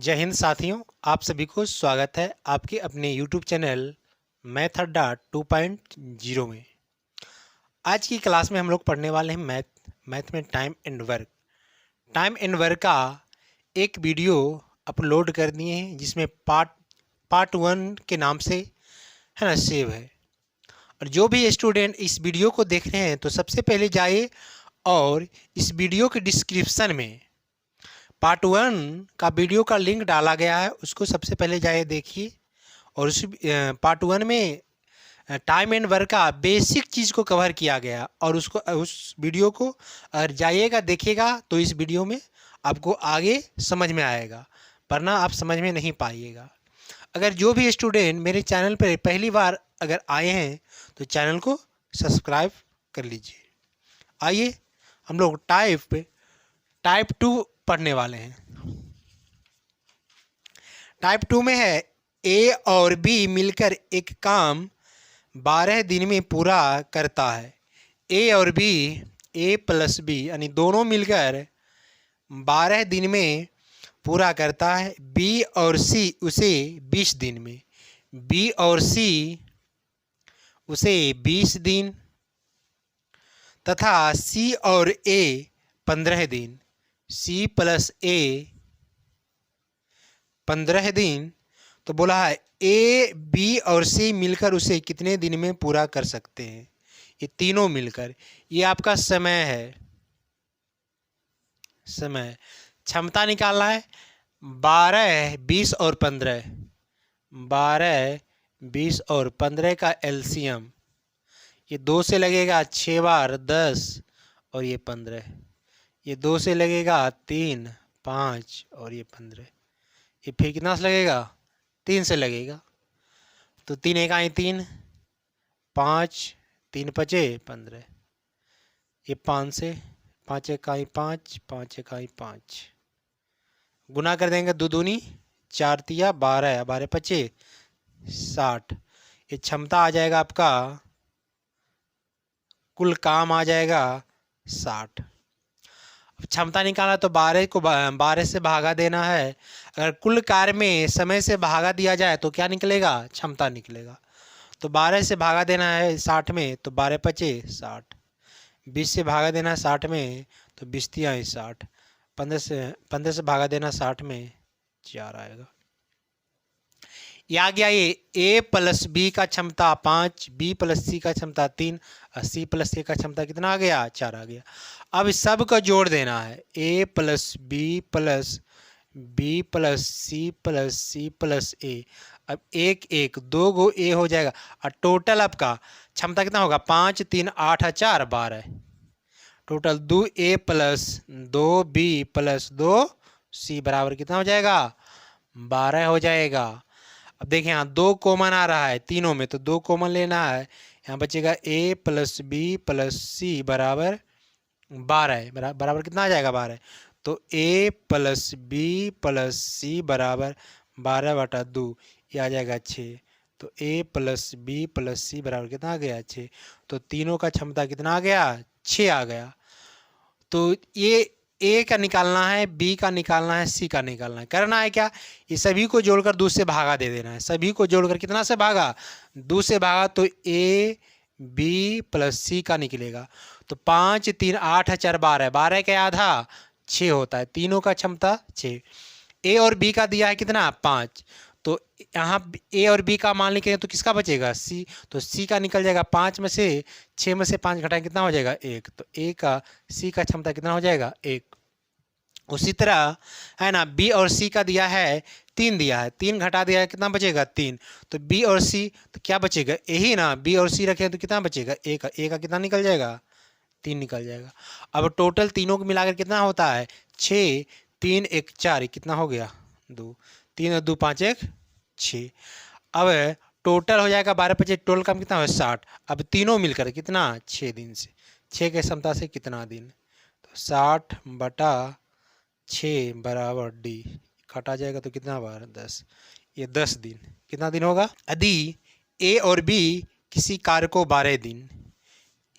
जय हिंद साथियों, आप सभी को स्वागत है आपके अपने YouTube चैनल मैथ अड्डा 2.0 में। आज की क्लास में हम लोग पढ़ने वाले हैं मैथ में time and work. Time and work का एक वीडियो अपलोड कर दिए हैं जिसमें पार्ट 1 के नाम से है ना सेव है। और जो भी स्टूडेंट इस वीडियो को देख रहे हैं तो सबसे पहले जाइए और इस वीडियो के डिस्क्रिप्शन में पार्ट 1 का वीडियो का लिंक डाला गया है, उसको सबसे पहले जाइए देखिए। और उस पार्ट 1 में टाइम एंड वर्क का बेसिक चीज़ को कवर किया गया और उसको उस वीडियो को अगर जाइएगा देखिएगा तो इस वीडियो में आपको आगे समझ में आएगा, वरना आप समझ में नहीं पाइएगा। अगर जो भी स्टूडेंट मेरे चैनल पर पहली बार अगर आए हैं तो चैनल को सब्सक्राइब कर लीजिए। आइए हम लोग टाइप 2 पढ़ने वाले हैं। टाइप 2 में है ए और बी मिलकर एक काम 12 दिन में पूरा करता है। ए और बी, ए प्लस बी यानी दोनों मिलकर 12 दिन में पूरा करता है। बी और सी उसे 20 दिन में, बी और सी उसे 20 दिन तथा सी और ए 15 दिन, सी प्लस ए 15 दिन। तो बोला है ए बी और सी मिलकर उसे कितने दिन में पूरा कर सकते हैं। ये तीनों मिलकर, ये आपका समय है। समय क्षमता निकालना है 12, 20 और 15। 12, 20 और 15 का एलसीएम, ये 2 से लगेगा 6 बार 10 और ये 15। ये 2 से लगेगा 3, 5 और ये 15। ये फिर कितना से लगेगा? 3 से लगेगा। तो 3 इकाई 3, 5, 3 पचे 15। ये 5 से, 5 इकाई 5, 5 इकाई 5 गुना कर देंगे, 2 दूनी 4 तिया 12, 12 पचे 60। ये क्षमता आ जाएगा आपका, कुल काम आ जाएगा 60। क्षमता निकाला तो 12 को 12 से भागा देना है। अगर कुल कार्य में समय से भागा दिया जाए तो क्या निकलेगा? क्षमता निकलेगा। तो 12 से भागा देना है 60 में, तो 12 पचे 60। 20 से भागा देना है 60 में, तो 20 तिया 60। 15 से भागा देना 60 में, 4 आएगा। ये आ गया। ये ए प्लस बी का क्षमता 5, बी प्लस सी का क्षमता 3 और सी प्लस ए का क्षमता कितना आ गया? 4 आ गया। अब इस सब का जोड़ देना है, A plus B plus C plus A. अब एक एक 2 गो ए हो जाएगा और टोटल आपका क्षमता कितना होगा? 5, 3, 8, 4, 12। टोटल 2 ए प्लस 2 बी प्लस 2 सी बराबर कितना हो जाएगा? 12 हो जाएगा। अब देखिए यहाँ 2 कॉमन आ रहा है तीनों में, तो 2 कॉमन लेना है। यहाँ बचेगा ए प्लस बी प्लस सी बराबर 12। बराबर कितना आ जाएगा? 12। तो ए प्लस बी प्लस सी बराबर 12/2, ये आ जाएगा 6। तो ए प्लस बी प्लस सी बराबर कितना आ गया? 6। तो तीनों का क्षमता कितना आ गया? 6 आ गया। तो ये ए का निकालना है, बी का निकालना है, सी का निकालना है। करना है क्या? ये सभी को जोड़कर 2 से भागा दे देना है। सभी को जोड़कर कितना से भागा? 2 से भागा तो ए बी प्लस सी का निकलेगा। तो 5, 3, 8, 4, 12, 12 का आधा 6 होता है। तीनों का क्षमता 6। ए और बी का दिया है कितना? 5। तो यहाँ ए और बी का मान लिखेंगे तो किसका बचेगा? सी। तो सी का निकल जाएगा। 5 में से 6 में से 5 घटाएं कितना हो जाएगा? 1। तो ए का सी का क्षमता कितना हो जाएगा? 1। उसी तरह है ना, बी और सी का दिया है 3, दिया है 3 घटा दिया है कितना बचेगा? 3। तो बी और सी तो क्या बचेगा? यही ना, बी और सी रखें तो कितना बचेगा? ए का। ए का कितना निकल जाएगा? 3 निकल जाएगा। अब टोटल तीनों को मिलाकर कितना होता है? 6, 3, 1, 4, कितना हो गया? 2। 3 और 2 5 1 6। अब टोटल हो जाएगा 12 25, टोटल काम कितना हो? 60। अब तीनों मिलकर कितना? 6 दिन से, 6 के क्षमता से कितना दिन? तो 60/6 बराबर डी। काटा जाएगा तो कितना बार? 10। ये 10 दिन। कितना दिन होगा? यदि ए और बी किसी कार्य को 12 दिन,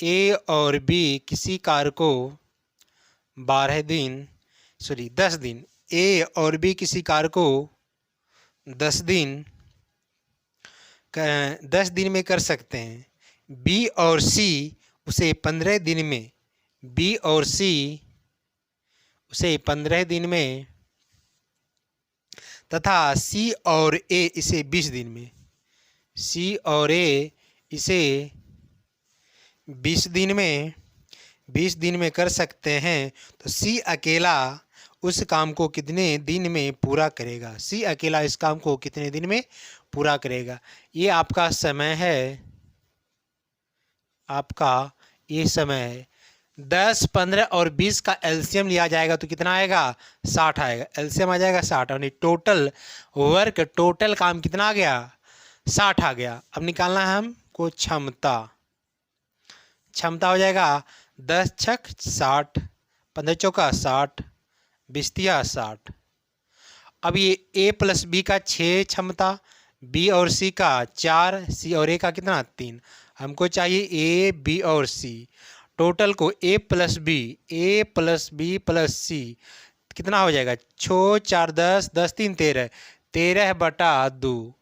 ए और बी किसी कार्य को 12 दिन 10 दिन, ए और बी किसी कार्य को 10 दिन में कर सकते हैं, बी और सी उसे 15 दिन में, बी और सी उसे 15 दिन में तथा सी और ए इसे 20 दिन में, सी और ए इसे 20 दिन में कर सकते हैं, तो सी अकेला उस काम को कितने दिन में पूरा करेगा, सी अकेला इस काम को कितने दिन में पूरा करेगा। ये आपका समय है, आपका ये समय है। 10, 15 और 20 का एलसीएम लिया जाएगा तो कितना आएगा, 60 आएगा, एलसीएम आ जाएगा 60, यानी टोटल वर्क, टोटल काम कितना आ गया, 60 आ गया। अब निकालना है हमको क्षमता, क्षमता हो जाएगा 10 छक 60, 15 चौका 60, 20 तिया 60। अब ये ए प्लस बी का 6 क्षमता, बी और सी का 4, सी और ए का कितना 3। हमको चाहिए ए बी और सी, टोटल को ए प्लस बी प्लस सी कितना हो जाएगा, 6 4 10, 10 3 13, 13/2,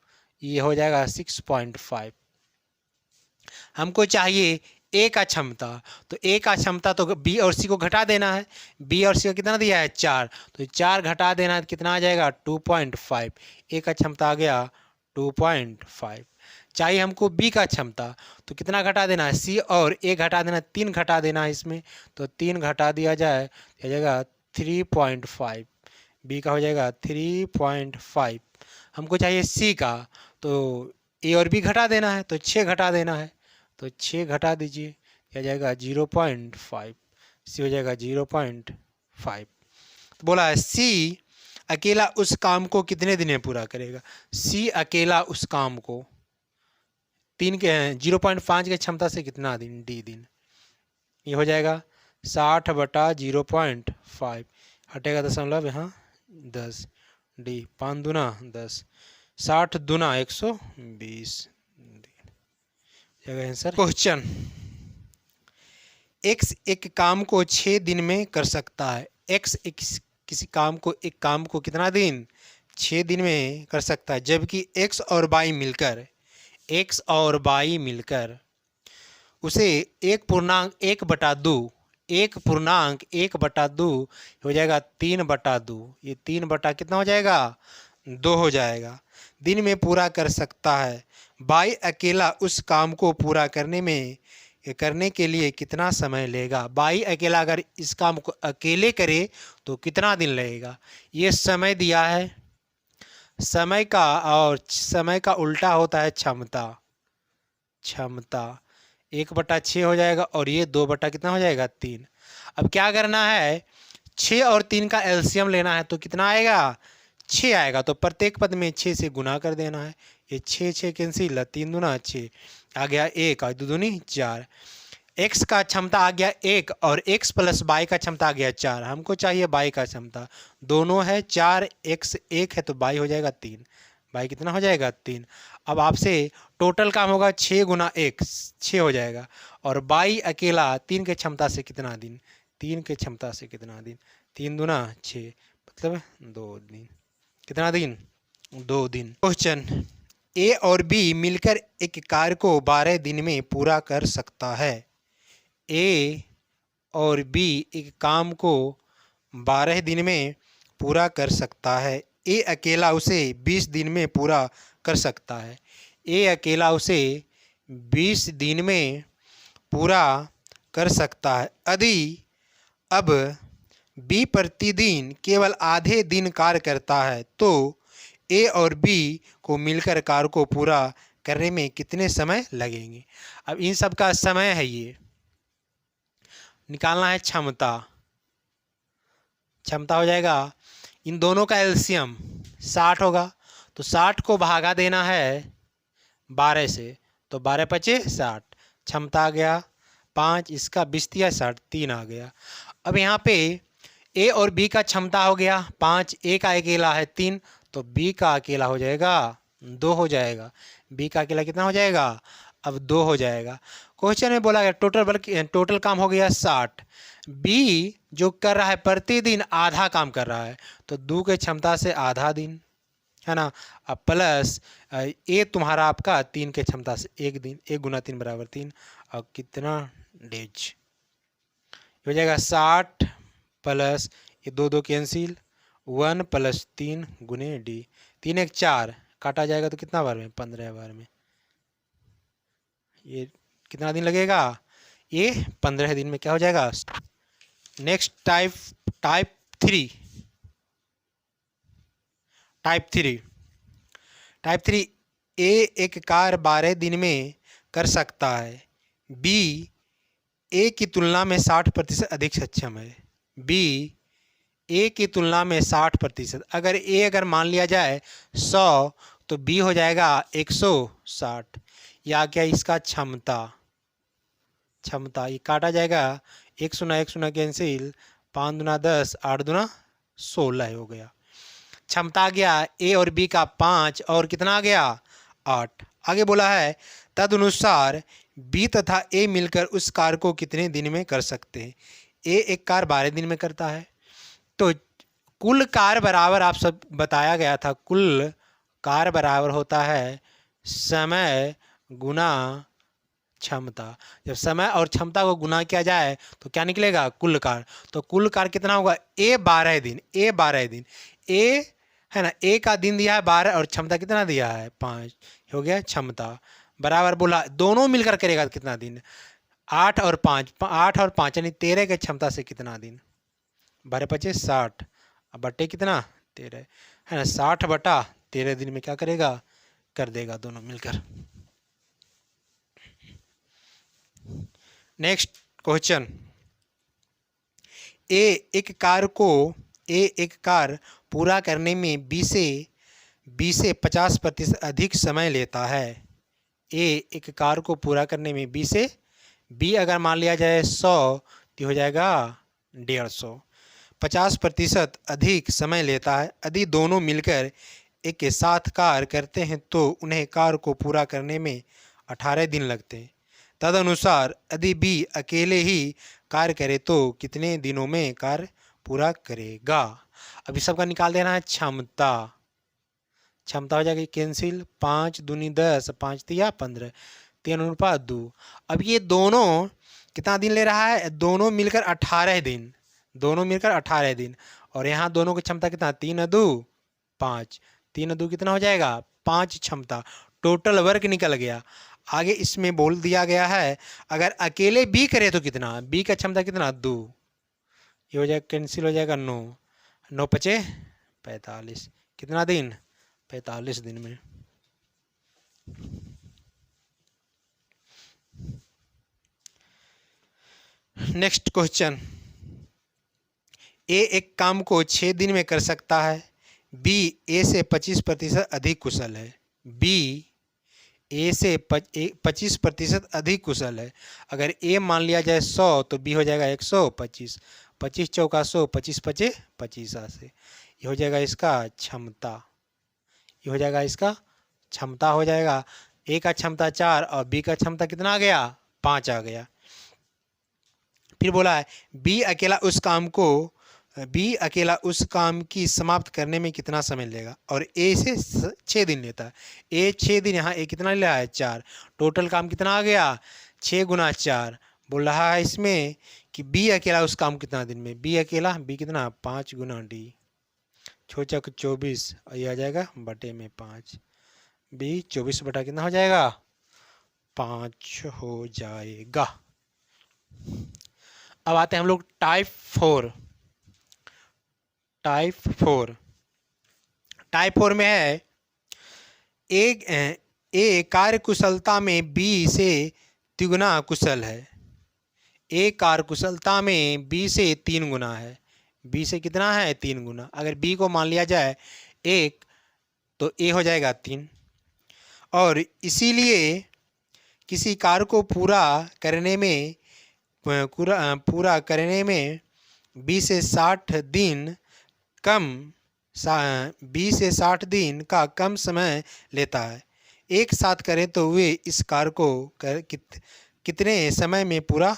ये हो जाएगा 6.5। हमको चाहिए ए का क्षमता, तो ए का क्षमता तो बी और सी को घटा देना है, बी और सी को कितना दिया है 4, तो 4 घटा देना है, कितना आ जाएगा 2.5, ए का क्षमता आ गया 2.5। चाहिए हमको बी का क्षमता, तो कितना घटा देना है, सी और ए घटा देना, 3 घटा देना है इसमें, तो 3 घटा दिया जाए हो जाएगा 3.5, बी का हो जाएगा 3.5। हमको चाहिए सी का, तो ए और बी घटा देना है, तो 6 घटा देना है, तो 6 घटा दीजिए, क्या जाएगा 0.5, सी हो जाएगा 0.5। तो बोला है सी अकेला उस काम को कितने दिन में पूरा करेगा, सी अकेला उस काम को 0.5 की क्षमता से कितना दिन, डी दिन, ये हो जाएगा 60/0.5, हटेगा दशमलव यहाँ 10, डी 5 दूना 10, 60 दूना 120 आंसर। क्वेश्चन, एक्स एक काम को 6 दिन में कर सकता है, एक्स किसी काम को कितना दिन, 6 दिन में कर सकता है, जबकि एक्स और वाई मिलकर उसे 1/2 हो जाएगा 3/2, ये 3 कितना हो जाएगा 2 हो जाएगा, दिन में पूरा कर सकता है। बाई अकेला उस काम को पूरा करने के लिए कितना समय लेगा, बाई अकेला अगर इस काम को अकेले करे तो कितना दिन लगेगा। ये समय दिया है, समय का, और समय का उल्टा होता है क्षमता, 1/6 हो जाएगा, और ये 2 कितना हो जाएगा 3। अब क्या करना है, 6 और 3 का एलसीएम लेना है, तो कितना आएगा 6 आएगा, तो प्रत्येक पद में 6 से गुना कर देना है, ये 6 कैंसिल, 3 दूना 6 आ गया 1, और 2 दूनी 4। एक्स का क्षमता आ गया 1 और एक्स प्लस बाई का क्षमता आ गया 4, हमको चाहिए बाई का क्षमता, दोनों है 4, एक्स 1 है तो बाई हो जाएगा 3, बाई कितना हो जाएगा 3। अब आपसे टोटल काम होगा 6 गुना 1 6 हो जाएगा, और बाई अकेला 3 के क्षमता से कितना दिन, 3 के क्षमता से कितना दिन, 3 दूना 6 मतलब 2 दिन, कितना दिन 2 दिन। क्वेश्चन, ए और बी मिलकर एक कार्य को 12 दिन में पूरा कर सकता है, ए और बी एक काम को 12 दिन में पूरा कर सकता है, ए अकेला उसे 20 दिन में पूरा कर सकता है, ए अकेला उसे 20 दिन में पूरा कर सकता है। अब बी प्रतिदिन केवल आधे दिन कार्य करता है, तो ए और बी को मिलकर कार्य को पूरा करने में कितने समय लगेंगे। अब इन सब का समय है, ये निकालना है क्षमता हो जाएगा, इन दोनों का एलसीएम 60 होगा, तो 60 को भागा देना है 12 से, तो 12 पचे 60, क्षमता आ गया 5, इसका 20 या 60 3 आ गया। अब यहाँ पे ए और बी का क्षमता हो गया 5, ए का अकेला है 3, तो बी का अकेला हो जाएगा 2 हो जाएगा, बी का अकेला कितना हो जाएगा अब 2 हो जाएगा। क्वेश्चन में बोला गया टोटल काम हो गया 60, बी जो कर रहा है प्रतिदिन आधा काम कर रहा है, तो 2 के क्षमता से आधा दिन, है ना। अब प्लस ए तुम्हारा आपका 3 के क्षमता से 1 दिन, 1 गुना 3 बराबर 3। और कितना डेज हो जाएगा 60 प्लस ये 2 2 कैंसिल, 1 प्लस 3 गुने डी, 3 1 4 काटा जाएगा तो कितना बार में, 15 बार में। ये कितना दिन लगेगा, ये 15 दिन में क्या हो जाएगा। नेक्स्ट टाइप थ्री ए एक कार्य 12 दिन में कर सकता है, बी ए की तुलना में 60% अधिक सक्षम है। बी ए की तुलना में 60%, अगर ए अगर मान लिया जाए 100 तो बी हो जाएगा 160। या क्या इसका क्षमता ये काटा जाएगा, 1 शून्य 1 शून्य कैंसिल, 5 दूना 10, 8 दूना 16 हो गया। क्षमता आ गया ए और बी का 5 और कितना आ गया 8। आगे बोला है तदनुसार बी तथा ए मिलकर उस कार्य को कितने दिन में कर सकते हैं। ए एक कार्य 12 दिन में करता है, तो कुल कार्य बराबर आप सब बताया गया था, कुल कार्य बराबर होता है समय गुना क्षमता। जब समय और क्षमता को गुना किया जाए तो क्या निकलेगा, कुल कार्य। तो कुल कार्य कितना होगा, ए 12 दिन, ए है ना, ए का दिन दिया है 12 और क्षमता कितना दिया है 5, हो गया क्षमता बराबर। बोला दोनों मिलकर करेगा तो कितना दिन, 8 और 5 यानी 13 के क्षमता से कितना दिन, 12 पचे 60, अब बटे कितना 13, है ना, 60 बटा 13 दिन में क्या करेगा, कर देगा दोनों मिलकर। नेक्स्ट क्वेश्चन, ए एक कार्य पूरा करने में बी से 50% अधिक समय लेता है। ए एक कार्य को पूरा करने में बी अगर मान लिया जाए 100 तो हो जाएगा 150, 50% अधिक समय लेता है। यदि दोनों मिलकर एक के साथ कार्य करते हैं तो उन्हें कार्य को पूरा करने में 18 दिन लगते हैं। तदनुसार यदि बी अकेले ही कार्य करे तो कितने दिनों में कार्य पूरा करेगा। अभी सबका निकाल देना है क्षमता हो जाएगी कैंसिल, 5 दूनी 10, 5 तिया 15, 3 अनुपात 2। अब ये दोनों कितना दिन ले रहा है, दोनों मिलकर 18 दिन, और यहाँ दोनों की क्षमता कितना, 3 2 5, 3 2 कितना हो जाएगा 5 क्षमता, टोटल वर्क निकल गया। आगे इसमें बोल दिया गया है अगर अकेले बी करे तो कितना, बी का क्षमता कितना 2, ये हो जाएगा कैंसिल हो जाएगा 9, 9 पचे 45, कितना दिन 45 दिन में। नेक्स्ट क्वेश्चन, ए एक काम को 6 दिन में कर सकता है, बी ए से 25% अधिक कुशल है। बी ए से 25% अधिक कुशल है। अगर ए मान लिया जाए 100 तो बी हो जाएगा 125, 25 चौका 100, 25 पचे 25 से ये हो जाएगा इसका क्षमता, ये हो जाएगा इसका क्षमता हो जाएगा। ए का क्षमता 4 और बी का क्षमता कितना आ गया 5 आ गया। फिर बोला है बी अकेला उस काम की समाप्त करने में कितना समय लेगा, और ए से 6 दिन लेता है। ए 6 दिन, यहाँ ए कितना ले रहा है 4, टोटल काम कितना आ गया 6 गुना 4। बोल रहा है इसमें कि बी अकेला उस काम कितना दिन में, बी कितना 5 गुना डी, 6 चौक 24 और ये आ जाएगा बटे में 5, बी 24 बटा कितना हो जाएगा 5 हो जाएगा। अब आते हैं हम लोग टाइप 4 में है ए कार्य कुशलता में बी से तिगुना कुशल है। ए कार्य कुशलता में बी से 3 गुना है, बी से कितना है 3 गुना। अगर बी को मान लिया जाए 1 तो ए हो जाएगा 3, और इसीलिए किसी कार्य को पूरा करने में 20 से 60 दिन का कम समय लेता है। एक साथ करें तो वे इस कार्य को कितने समय में पूरा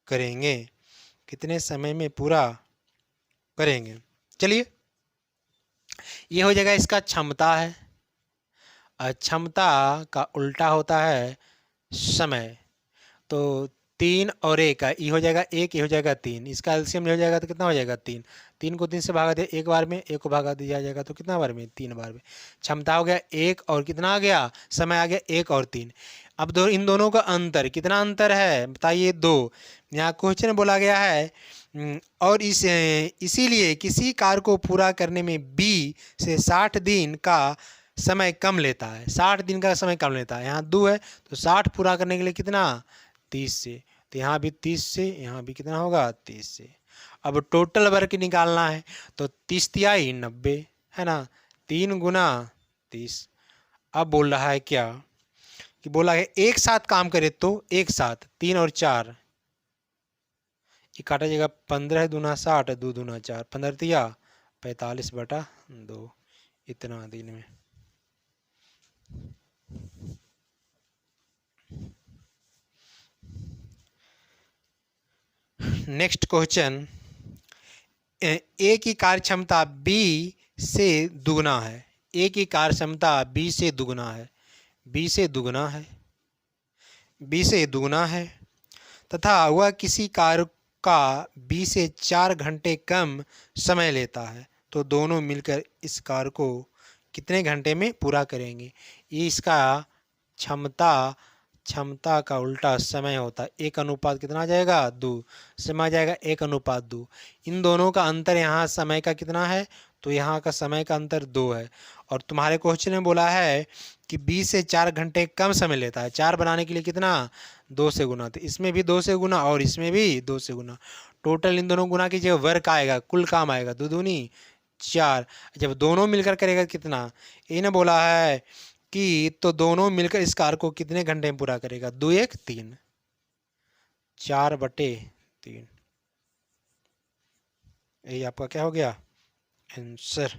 करेंगे। कितने समय में पूरा करेंगे। चलिए, ये हो जाएगा इसका क्षमता है। क्षमता का उल्टा होता है समय। तो 3 और 1 का ये हो जाएगा 1, ये हो जाएगा 3, इसका एलसीएम हो जाएगा तो कितना हो जाएगा 3। 3 को 3 से भागा दे एक बार में, 1 को भागा दिया जाएगा तो कितना बार में, 3 बार में। क्षमता हो गया 1 और कितना आ गया, समय आ गया 1 और 3। अब इन दोनों का अंतर कितना अंतर है बताइए, 2। यहाँ क्वेश्चन बोला गया है और इसीलिए किसी कार्य को पूरा करने में 20 से 60 दिन का समय कम लेता है। 60 दिन का समय कम लेता है। यहाँ 2 है तो 60 पूरा करने के लिए कितना, 30 से। तो यहाँ भी 30 से, यहाँ भी कितना होगा 30 से। अब टोटल वर्क निकालना है तो 30 तिहाई 90 है ना, 3 गुना 30। अब बोल रहा है क्या कि बोला है एक साथ काम करे तो एक साथ 3 और 4 ये काटा जाएगा, 15 दूना 60, 2 दूना 4, 15 तिया 45/2 इतना दिन में। नेक्स्ट क्वेश्चन, ए की कार्य क्षमता बी से दुगना है। ए की कार्य क्षमता बी से दुगना है, बी से दुगना है, बी से दुगना है तथा वह किसी कार्य का बी से 4 घंटे कम समय लेता है तो दोनों मिलकर इस कार्य को कितने घंटे में पूरा करेंगे। ये इसका क्षमता का उल्टा समय होता है। 1 अनुपात कितना आ जाएगा, 2। समय आ जाएगा 1 अनुपात 2। इन दोनों का अंतर यहाँ समय का कितना है, तो यहाँ का समय का अंतर 2 है। और तुम्हारे क्वेश्चन में बोला है कि 20 से 4 घंटे कम समय लेता है। 4 बनाने के लिए कितना, 2 से गुना। तो इसमें भी 2 से गुना और इसमें भी 2 से गुना। टोटल इन दोनों गुना कीजिए, वर्क आएगा, कुल काम आएगा 2 दूनी 4। जब दोनों मिलकर करेगा कितना, इन्हें बोला है कि तो दोनों मिलकर इस कार्य को कितने घंटे में पूरा करेगा, 2 1 3, 4/3। यही आपका क्या हो गया आंसर।